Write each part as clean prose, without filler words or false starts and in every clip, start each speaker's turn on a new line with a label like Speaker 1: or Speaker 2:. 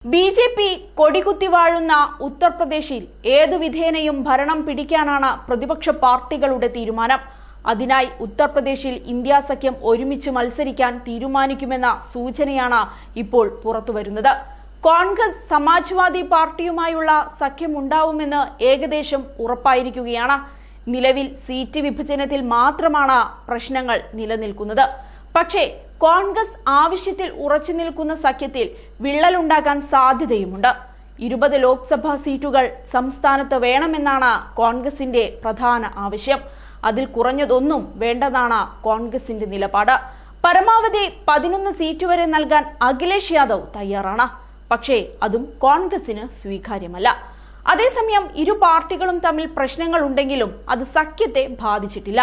Speaker 1: BJP. കൊടികുത്തി വാഴുന്ന ഉത്തർപ്രദേശിൽ ഏതു വിധേനയും ഭരണം പിടിക്കാനാണ് പ്രതിപക്ഷ പാർട്ടികളുടെ തീരുമാനം. അതിനായി ഉത്തർപ്രദേശിൽ ഇന്ത്യ സഖ്യം ഒരുമിച്ച് മത്സരിക്കാൻ തീരുമാനിക്കുമെന്ന സൂചനയാണ് ഇപ്പോൾ പുറത്തുവരുന്നത്. കോൺഗ്രസ് സമാജ്വാദി പാർട്ടിയുമായുള്ള സഖ്യം ഉണ്ടാവുമെന്ന് ഏകദേശം ഉറപ്പായിരിക്കുകയാണ്. നിലവിൽ സീറ്റ് വിഭജനത്തിൽ മാത്രമാണ് പ്രശ്നങ്ങൾ നിലനിൽക്കുന്നത്. പക്ഷേ കോൺഗ്രസ് ആവശ്യത്തിൽ ഉറച്ചു നിൽക്കുന്ന സഖ്യത്തിൽ വിള്ളലുണ്ടാകാൻ സാധ്യതയുമുണ്ട്. 20 ലോക്സഭാ സീറ്റുകൾ സംസ്ഥാനത്ത് വേണമെന്നാണ് കോൺഗ്രസിന്റെ പ്രധാന ആവശ്യം. അതിൽ കുറഞ്ഞതൊന്നും വേണ്ടതാണ് കോൺഗ്രസിന്റെ നിലപാട്. പരമാവധി 11 സീറ്റ് വരെ നൽകാൻ അഖിലേഷ് യാദവ് തയ്യാറാണ്. പക്ഷേ അതും കോൺഗ്രസിന് സ്വീകാര്യമല്ല. അതേസമയം ഇരു പാർട്ടികളും തമ്മിൽ പ്രശ്നങ്ങൾ ഉണ്ടെങ്കിലും അത് സഖ്യത്തെ ബാധിച്ചിട്ടില്ല.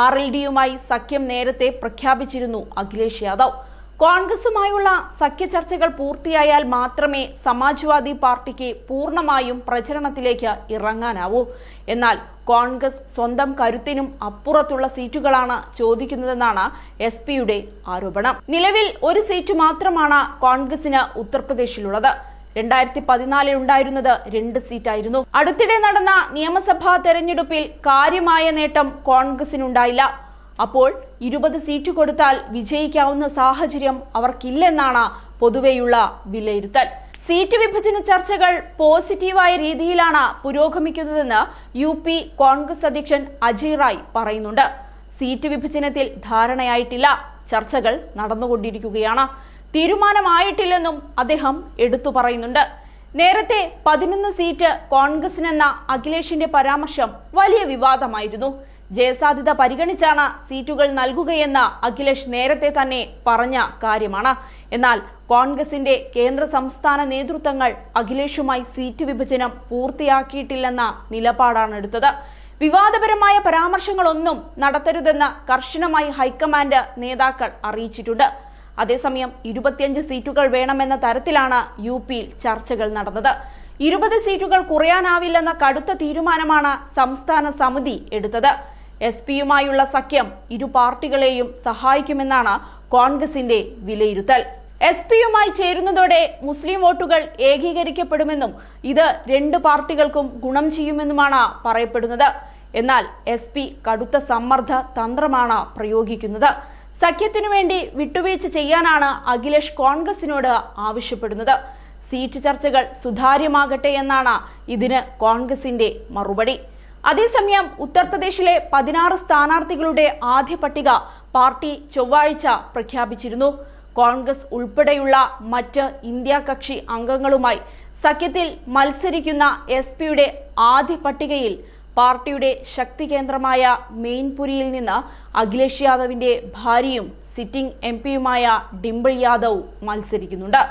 Speaker 1: RLDയുമായി സഖ്യം നേരത്തെ പ്രഖ്യാപിച്ചിരുന്നു അഖിലേഷ് യാദവ്. കോൺഗ്രസുമായുള്ള സഖ്യ ചർച്ചകൾ പൂർത്തിയായാൽ മാത്രമേ സമാജ്വാദി പാർട്ടിക്ക് പൂർണ്ണമായും പ്രചരണത്തിലേക്ക് ഇറങ്ങാനാവൂ. എന്നാൽ കോൺഗ്രസ് സ്വന്തം കരുത്തിനും അപ്പുറത്തുള്ള സീറ്റുകളാണ് ചോദിക്കുന്നതെന്നാണ് SP-യുടെ ആരോപണം. നിലവിൽ ഒരു സീറ്റ് മാത്രമാണ് കോൺഗ്രസിന് ഉത്തർപ്രദേശിലുള്ളത്. 2014 ഉണ്ടായിരുന്നത് 2 സീറ്റായിരുന്നു. അടുത്തിടെ നടന്ന നിയമസഭാ തെരഞ്ഞെടുപ്പിൽ കാര്യമായ നേട്ടം കോൺഗ്രസിനുണ്ടായില്ല. അപ്പോൾ 20 സീറ്റ് കൊടുത്താൽ വിജയിക്കാവുന്ന സാഹചര്യം അവർക്കില്ലെന്നാണ് പൊതുവെയുള്ള വിലയിരുത്തൽ. സീറ്റ് വിഭജന ചർച്ചകൾ പോസിറ്റീവായ രീതിയിലാണ് പുരോഗമിക്കുന്നതെന്ന് UP കോൺഗ്രസ് അധ്യക്ഷൻ അജയ് റായ് പറയുന്നുണ്ട്. സീറ്റ് വിഭജനത്തിൽ ധാരണയായിട്ടില്ല, ചർച്ചകൾ നടന്നുകൊണ്ടിരിക്കുകയാണ്. തീരുമാനമായിട്ടില്ലെന്നും അദ്ദേഹം എടുത്തു പറയുന്നുണ്ട്. നേരത്തെ 11 സീറ്റ് കോൺഗ്രസിനെന്ന അഖിലേഷിന്റെ പരാമർശം വലിയ വിവാദമായിരുന്നു. ജയസാധ്യത പരിഗണിച്ചാണ് സീറ്റുകൾ നൽകുകയെന്ന് അഖിലേഷ് നേരത്തെ തന്നെ പറഞ്ഞ കാര്യമാണ്. എന്നാൽ കോൺഗ്രസിന്റെ കേന്ദ്ര സംസ്ഥാന നേതൃത്വങ്ങൾ അഖിലേഷുമായി സീറ്റ് വിഭജനം പൂർത്തിയാക്കിയിട്ടില്ലെന്ന നിലപാടാണ് എടുത്തത്. വിവാദപരമായ പരാമർശങ്ങളൊന്നും നടത്തരുതെന്ന് കർശനമായി ഹൈക്കമാൻഡ് നേതാക്കൾ അറിയിച്ചിട്ടുണ്ട്. അതേസമയം 25 സീറ്റുകൾ വേണമെന്ന തരത്തിലാണ് UPയിൽ ചർച്ചകൾ നടന്നത്. 20 സീറ്റുകൾ കുറയാനാവില്ലെന്ന കടുത്ത തീരുമാനമാണ് സംസ്ഥാന സമിതി എടുത്തത്. SP-യുമായുള്ള സഖ്യം ഇരു പാർട്ടികളെയും സഹായിക്കുമെന്നാണ് കോൺഗ്രസിന്റെ വിലയിരുത്തൽ. SP-യുമായി ചേരുന്നതോടെ മുസ്ലിം വോട്ടുകൾ ഏകീകരിക്കപ്പെടുമെന്നും ഇത് 2 പാർട്ടികൾക്കും ഗുണം ചെയ്യുമെന്നുമാണ് പറയപ്പെടുന്നത്. എന്നാൽ SP കടുത്ത സമ്മർദ്ദ തന്ത്രമാണ് പ്രയോഗിക്കുന്നത്. സഖ്യത്തിനു വേണ്ടി വിട്ടുവീഴ്ച ചെയ്യാനാണ് അഖിലേഷ് കോൺഗ്രസിനോട് ആവശ്യപ്പെടുന്നത്. സീറ്റ് ചർച്ചകൾ സുതാര്യമാകട്ടെ എന്നാണ് ഇതിന് കോൺഗ്രസിന്റെ മറുപടി. അതേസമയം ഉത്തർപ്രദേശിലെ 16 സ്ഥാനാർത്ഥികളുടെ ആദ്യ പട്ടിക പാർട്ടി ചൊവ്വാഴ്ച പ്രഖ്യാപിച്ചിരുന്നു. കോൺഗ്രസ് ഉൾപ്പെടെയുള്ള മറ്റ് ഇന്ത്യ കക്ഷി അംഗങ്ങളുമായി സഖ്യത്തിൽ മത്സരിക്കുന്ന SP-യുടെ ആദ്യ പട്ടികയിൽ പാർട്ടിയുടെ ശക്തി കേന്ദ്രമായ മെയിൻപുരിയിൽ നിന്ന് അഖിലേഷ് യാദവിന്റെ ഭാര്യയും സിറ്റിംഗ് MP-യുമായ ഡിംപിൾ യാദവ് മത്സരിക്കുന്നുണ്ട്.